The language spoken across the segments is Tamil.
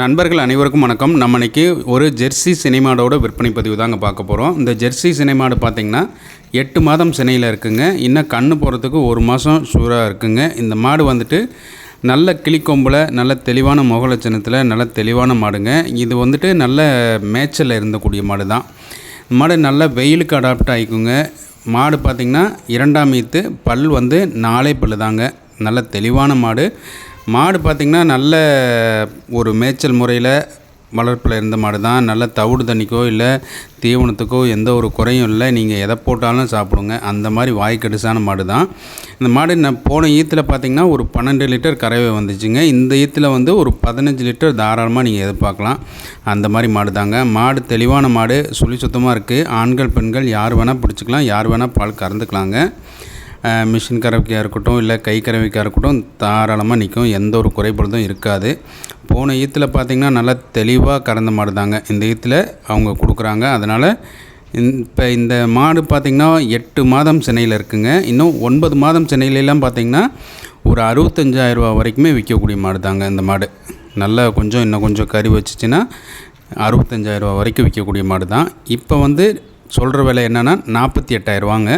நண்பர்கள் அனைவருக்கும் வணக்கம். நம்ம இன்றைக்கி ஒரு ஜெர்சி சினைமாடோட விற்பனை பதிவு தாங்க பார்க்க போகிறோம். இந்த ஜெர்சி சினைமாடு பார்த்திங்கன்னா 8 மாதம் சினையில் இருக்குங்க. இன்னும் கண்ணு போகிறதுக்கு 1 மாதம் ஷூராக இருக்குங்க. இந்த மாடு வந்துட்டு நல்ல கிளிக்கொம்பில் நல்ல தெளிவான முகலட்சணத்தில் நல்ல தெளிவான மாடுங்க. இது வந்துட்டு நல்ல மேய்ச்சலில் இருந்தக்கூடிய மாடு தான். மாடு நல்ல வெயிலுக்கு அடாப்ட் ஆகிக்குங்க. மாடு பார்த்திங்கன்னா 2ஆம் ஈத்து, பல் வந்து 4 பல் தாங்க. நல்ல தெளிவான மாடு. மாடு பார்த்திங்கன்னா நல்ல ஒரு மேய்ச்சல் முறையில் வளர்ப்பில் இருந்த மாடு தான். நல்ல தவிடு தண்ணிக்கோ இல்லை தீவனத்துக்கோ எந்த ஒரு குறையும் இல்லை. நீங்கள் எதை போட்டாலும் சாப்பிடுங்க, அந்த மாதிரி வாய்க்கடிசான மாடு தான். இந்த மாடு போன ஈத்தில் பார்த்திங்கன்னா ஒரு 12 லிட்டர் கறவை வந்துச்சுங்க. இந்த ஈத்தில் வந்து ஒரு 15 லிட்டர் தாராளமாக நீங்கள் எதிர்பார்க்கலாம். அந்த மாதிரி மாடு தாங்க. மாடு தெளிவான மாடு, சுழி சுத்தமாக இருக்குது. ஆண்கள் பெண்கள் யார் வேணால் பிடிச்சிக்கலாம், யார் வேணால் பால் கறந்துக்கலாங்க. மிஷின் கறவைக்காக இருக்கட்டும் இல்லை கை கறவைக்காக இருக்கட்டும் தாராளமாக நிற்கும். எந்த ஒரு குறைபாடும் இருக்காது. போன ஈத்தில் பார்த்திங்கன்னா நல்லா தெளிவாக கறந்த மாடு தாங்க இந்த ஈத்தில் அவங்க கொடுக்குறாங்க. அதனால் இப்போ இந்த மாடு பார்த்திங்கன்னா 8 மாதம் சினையில் இருக்குங்க. இன்னும் 9 மாதம் சினையிலலாம் பார்த்திங்கன்னா ஒரு 65,000 ரூபா வரைக்குமே விற்கக்கூடிய மாடு தாங்க இந்த மாடு. நல்லா இன்னும் கொஞ்சம் கறி வச்சிச்சின்னா 65,000 ரூபா வரைக்கும் விற்கக்கூடிய மாடு தான். இப்போ வந்து சொல்கிற விலை என்னென்னா 48,000 ரூபாங்க.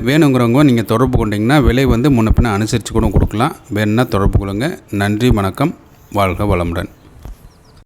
வேணுங்கிறவங்க நீங்கள் தொடர்பு கொண்டிங்கன்னா விலை வந்து முன்ன பின்ன அனுசரித்து கூட கொடுக்கலாம். வேணுன்னா தொடர்பு கொள்ளுங்கள். நன்றி, வணக்கம், வாழ்க வளமுடன்.